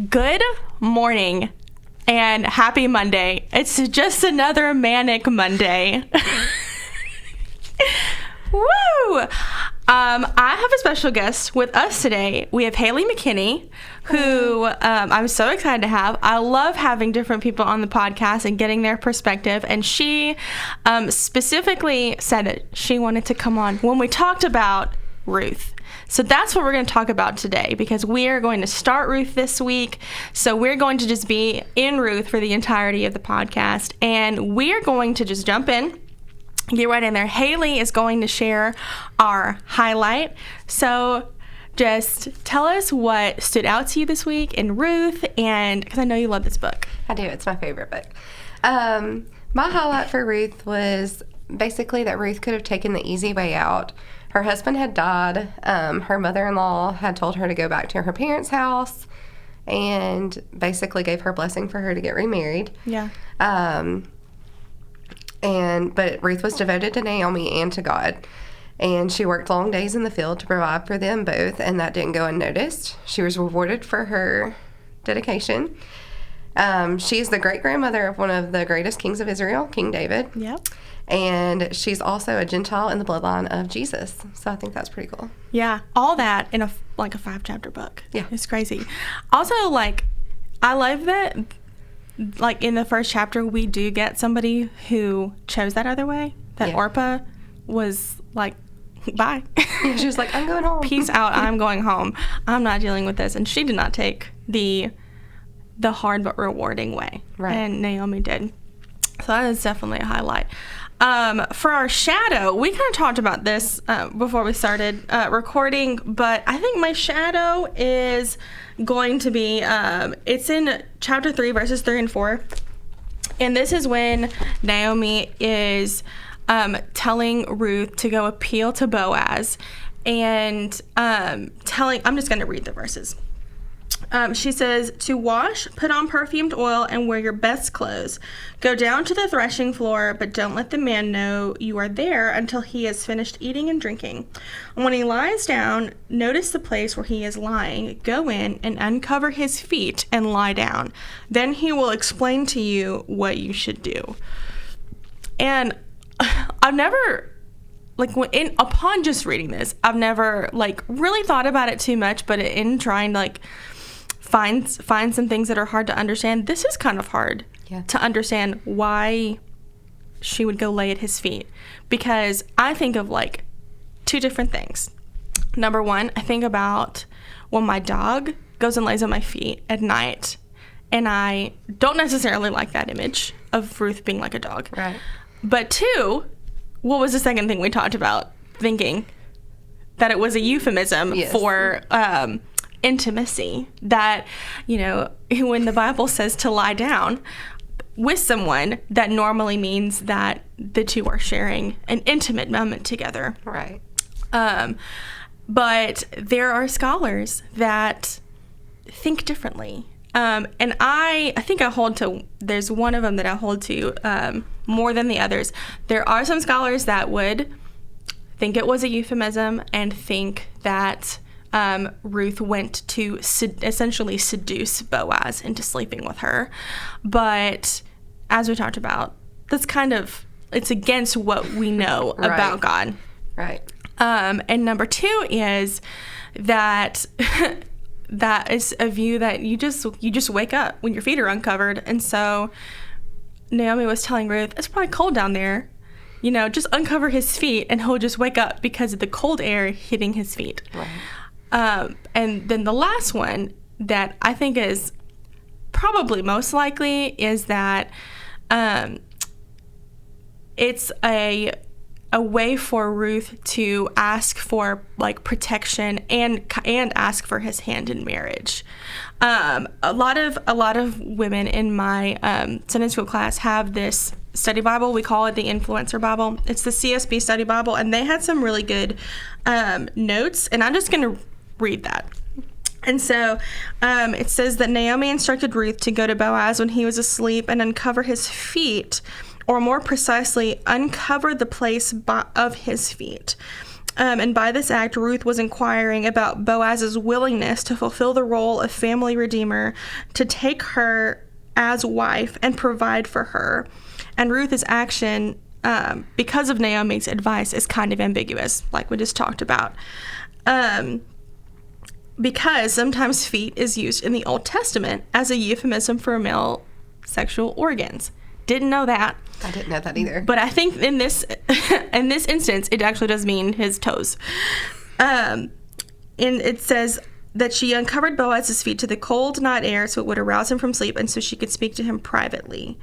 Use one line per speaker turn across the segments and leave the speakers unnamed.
Good morning and happy Monday. It's just another manic Monday. Woo! I have a special guest with us today. We have Haley McKinney, who I'm so excited to have. I love having different people on the podcast and getting their perspective. And she specifically said that she wanted to come on when we talked about Ruth. So that's what we're going to talk about today, because we are going to start Ruth this week. So we're going to just be in Ruth for the entirety of the podcast. And we're going to just jump in. Get right in there. Haley is going to share our highlight. So just tell us what stood out to you this week in Ruth, and because I know you love this book.
I do. It's my favorite book. My highlight for Ruth was basically that Ruth could have taken the easy way out. Her husband had died. Her mother-in-law had told her to go back to her parents' house and basically gave her blessing for her to get remarried.
Yeah.
But Ruth was devoted to Naomi and to God, and she worked long days in the field to provide for them both, and that didn't go unnoticed. She was rewarded for her dedication. She is the great-grandmother of one of the greatest kings of Israel, King David.
Yep.
And she's also a Gentile in the bloodline of Jesus, so I think that's pretty cool.
Yeah, all that in a 5-chapter book.
Yeah.
It's crazy. Also, I love that, in the first chapter, we do get somebody who chose that other way, that Orpah was like, bye.
Yeah, she was like, I'm going home.
Peace out, I'm going home. I'm not dealing with this. And she did not take the hard but rewarding way.
Right.
And Naomi did. So that is definitely a highlight. For our shadow, we kind of talked about this before we started recording, but I think my shadow is going to be, it's in chapter 3, verses 3 and 4. And this is when Naomi is telling Ruth to go appeal to Boaz and I'm just going to read the verses. She says, to wash, put on perfumed oil, and wear your best clothes. Go down to the threshing floor, but don't let the man know you are there until he has finished eating and drinking. And when he lies down, notice the place where he is lying. Go in and uncover his feet and lie down. Then he will explain to you what you should do. And I've never, upon just reading this, I've never, really thought about it too much, but in trying to, find some things that are hard to understand. This is kind of hard to understand why she would go lay at his feet, because I think of two different things. Number one, I think about when my dog goes and lays at my feet at night, and I don't necessarily like that image of Ruth being like a dog.
Right.
But two, what was the second thing we talked about? Thinking that it was a euphemism for intimacy, that, when the Bible says to lie down with someone, that normally means that the two are sharing an intimate moment together.
Right.
But there are scholars that think differently. And I think there's one of them that I hold to more than the others. There are some scholars that would think it was a euphemism and think that Ruth went to essentially seduce Boaz into sleeping with her. But as we talked about, that's it's against what we know about God.
Right.
And number two is that that is a view that you just wake up when your feet are uncovered. And so Naomi was telling Ruth, it's probably cold down there. Just uncover his feet and he'll just wake up because of the cold air hitting his feet.
Right.
And then the last one that I think is probably most likely is that it's a way for Ruth to ask for protection and ask for his hand in marriage. A lot of women in my Sunday school class have this study Bible. We call it the Influencer Bible. It's the CSB study Bible, and they had some really good notes, and I'm just going to read that. And so it says that Naomi instructed Ruth to go to Boaz when he was asleep and uncover his feet, or more precisely, uncover the place of his feet. And by this act, Ruth was inquiring about Boaz's willingness to fulfill the role of family redeemer, to take her as wife and provide for her. And Ruth's action, because of Naomi's advice, is kind of ambiguous, like we just talked about. Because sometimes feet is used in the Old Testament as a euphemism for male sexual organs. Didn't know that.
I didn't know that either.
But I think in this instance, it actually does mean his toes. And it says that she uncovered Boaz's feet to the cold night air so it would arouse him from sleep and so she could speak to him privately.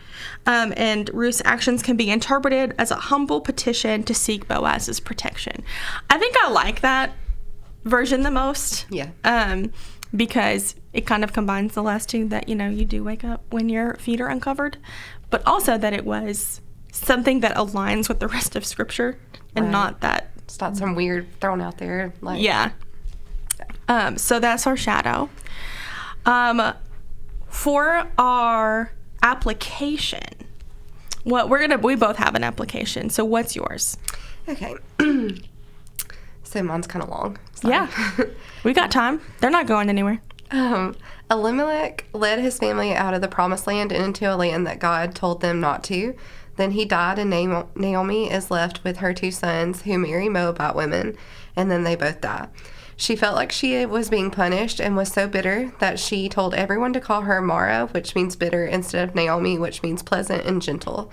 And Ruth's actions can be interpreted as a humble petition to seek Boaz's protection. I think I like that version the most.
Yeah.
Because it kind of combines the last two, that, you do wake up when your feet are uncovered, but also that it was something that aligns with the rest of Scripture and not that.
It's not some weird thrown out there.
Yeah. So that's our shadow. For our application, we both have an application. So what's yours?
Okay. So mine's kind of long. Sorry.
Yeah. We got time. They're not going anywhere.
Elimelech led his family out of the promised land and into a land that God told them not to. Then he died, and Naomi is left with her 2 sons who marry Moabite women, and then they both die. She felt like she was being punished and was so bitter that she told everyone to call her Mara, which means bitter, instead of Naomi, which means pleasant and gentle.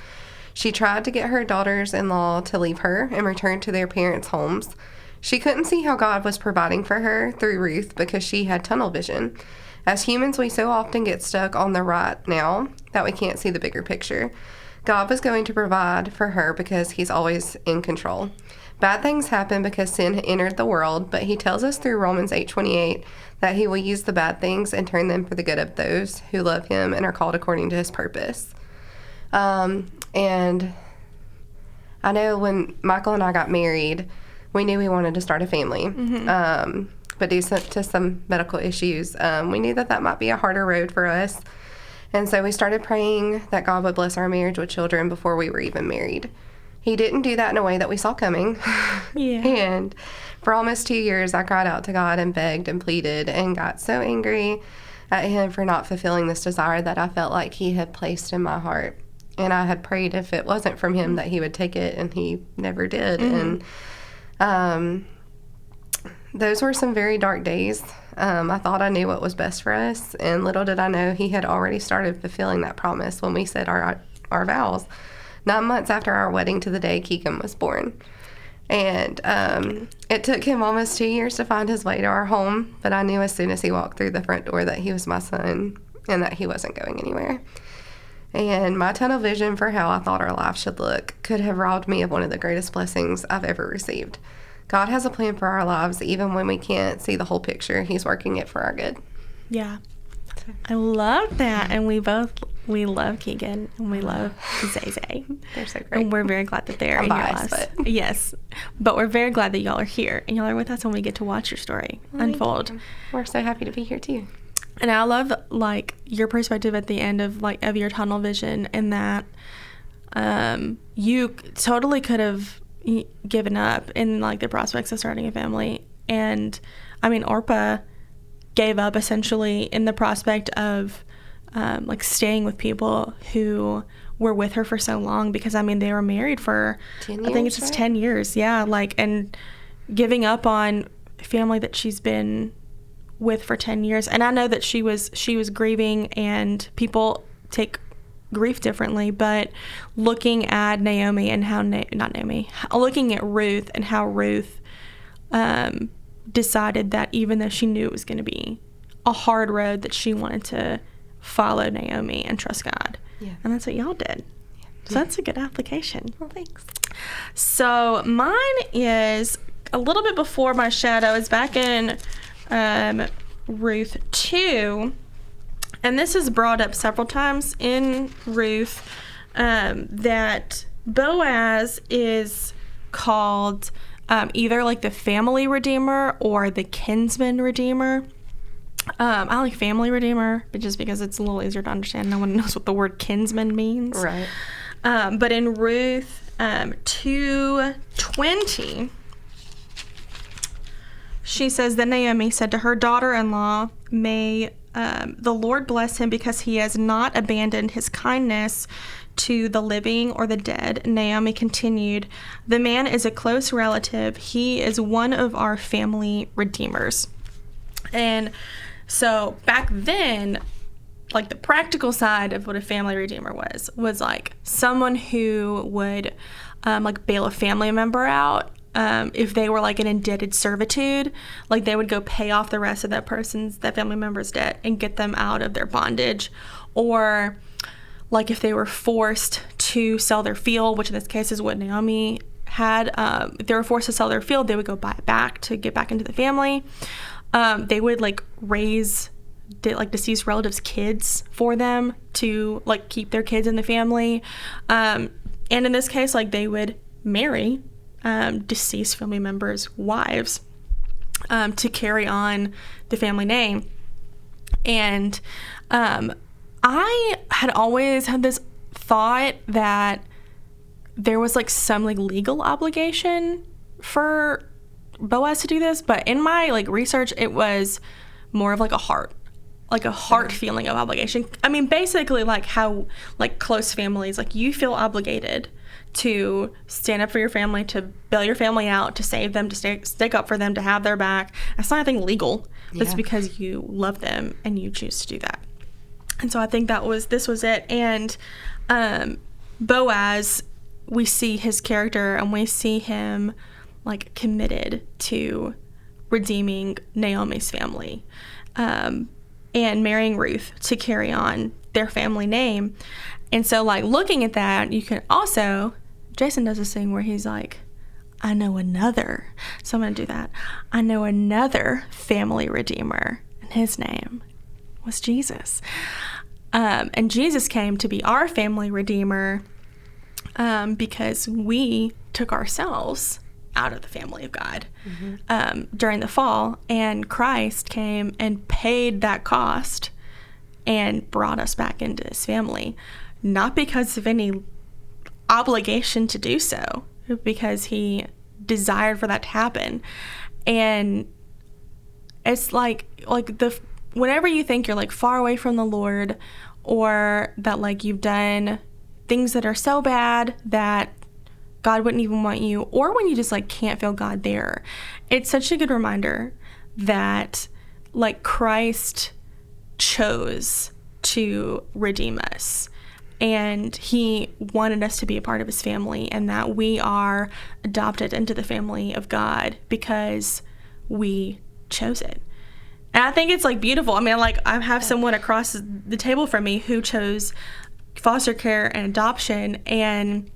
She tried to get her daughters-in-law to leave her and return to their parents' homes. She couldn't see how God was providing for her through Ruth because she had tunnel vision. As humans, we so often get stuck on the right now that we can't see the bigger picture. God was going to provide for her because he's always in control. Bad things happen because sin entered the world, but he tells us through Romans 8:28 that he will use the bad things and turn them for the good of those who love him and are called according to his purpose. And I know when Michael and I got married, we knew we wanted to start a family. Mm-hmm. But due to some medical issues, we knew that might be a harder road for us. And so we started praying that God would bless our marriage with children before we were even married. He didn't do that in a way that we saw coming.
Yeah.
And for almost 2 years, I cried out to God and begged and pleaded and got so angry at him for not fulfilling this desire that I felt like he had placed in my heart. And I had prayed if it wasn't from him that he would take it, and he never did. Mm-hmm. And those were some very dark days. I thought I knew what was best for us, and little did I know he had already started fulfilling that promise when we said our vows. 9 months after our wedding to the day, Keegan was born. And it took him almost 2 years to find his way to our home, but I knew as soon as he walked through the front door that he was my son and that he wasn't going anywhere. And my tunnel vision for how I thought our life should look could have robbed me of one of the greatest blessings I've ever received. God has a plan for our lives, even when we can't see the whole picture. He's working it for our good.
Yeah. I love that. And we love Keegan, and we love Zay.
They're so great.
And we're very glad that they're in
biased,
your lives.
but.
Yes. But we're very glad that y'all are here, and y'all are with us when we get to watch your story unfold.
We're so happy to be here, too.
And I love, your perspective at the end of, of your tunnel vision, and that you totally could have given up in, the prospects of starting a family. And, Orpah gave up, essentially, in the prospect of, staying with people who were with her for so long, because, they were married for,
10 years,
I think it's just 10 years. Yeah, and giving up on family that she's been with for 10 years. And I know that she was grieving, and people take grief differently, but looking at Naomi and how looking at Ruth and how Ruth decided that even though she knew it was going to be a hard road, that she wanted to follow Naomi and trust God.
Yeah.
And that's what y'all did. Yeah. So that's a good application.
Well, thanks.
So mine is a little bit before my shadow. Is back in Ruth 2, and this is brought up several times in Ruth, that Boaz is called either the family redeemer or the kinsman redeemer. I like family redeemer, but just because it's a little easier to understand. No one knows what the word kinsman means.
Right.
But in Ruth 2:20, she says that Naomi said to her daughter-in-law, "May the Lord bless him because he has not abandoned his kindness to the living or the dead." Naomi continued, "The man is a close relative. He is one of our family redeemers." And so back then, like the practical side of what a family redeemer was like someone who would like bail a family member out. If they were like an indebted servitude, like they would go pay off the rest of that family member's debt and get them out of their bondage. Or like if they were forced to sell their field, which in this case is what Naomi had, if they were forced to sell their field, they would go buy it back to get back into the family. They would like raise like deceased relatives' kids for them to like keep their kids in the family. And in this case, like they would marry deceased family members' wives to carry on the family name. And I had always had this thought that there was like some like legal obligation for Boaz to do this, but in my like research, it was more of like a heart feeling of obligation. I mean, basically like how like close families, like you feel obligated to stand up for your family, to bail your family out, to save them, to stick up for them, to have their back. That's not anything legal. That's because you love them and you choose to do that. And so I think this was it. And Boaz, we see his character and we see him like committed to redeeming Naomi's family and marrying Ruth to carry on their family name. And so like looking at that, you can also, Jason does this thing where he's like, I know another. So I'm going to do that. I know another family redeemer, and his name was Jesus. And Jesus came to be our family redeemer because we took ourselves out of the family of God during the fall, and Christ came and paid that cost and brought us back into his family, not because of any obligation to do so, because he desired for that to happen. And it's like whenever you think you're like far away from the Lord, or that like you've done things that are so bad that God wouldn't even want you, or when you just like can't feel God there, it's such a good reminder that like Christ chose to redeem us, and he wanted us to be a part of his family, and that we are adopted into the family of God because we chose it. And I think it's like beautiful. I mean, like I have someone across the table from me who chose foster care and adoption, and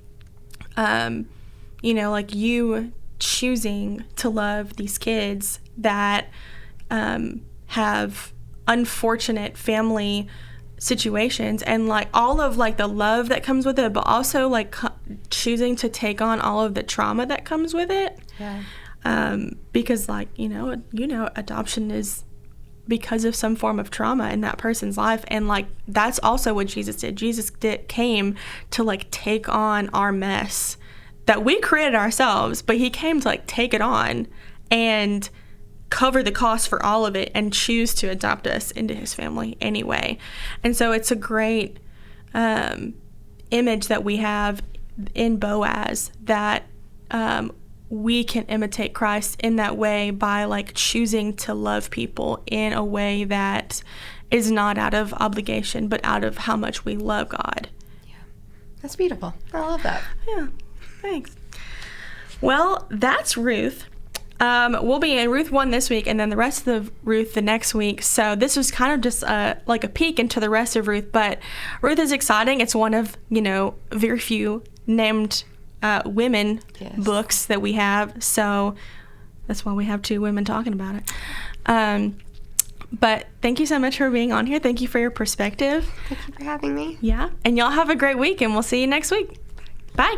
you know, like you choosing to love these kids that have unfortunate family situations, and like all of like the love that comes with it, but also like choosing to take on all of the trauma that comes with it. Because like you know adoption is because of some form of trauma in that person's life, and like that's also what Jesus did. Came to like take on our mess that we created ourselves, but he came to like take it on and cover the cost for all of it and choose to adopt us into his family anyway. And so it's a great image that we have in Boaz, that we can imitate Christ in that way by like choosing to love people in a way that is not out of obligation, but out of how much we love God.
Yeah, that's beautiful. I love that.
Yeah, thanks. Well, that's Ruth. We'll be in Ruth 1 this week, and then the rest of Ruth the next week. So this was kind of just like a peek into the rest of Ruth, but Ruth is exciting. It's one of, very few named women books that we have. So that's why we have 2 women talking about it. But thank you so much for being on here. Thank you for your perspective.
Thank you for having me.
Yeah. And y'all have a great week, and we'll see you next week. Bye.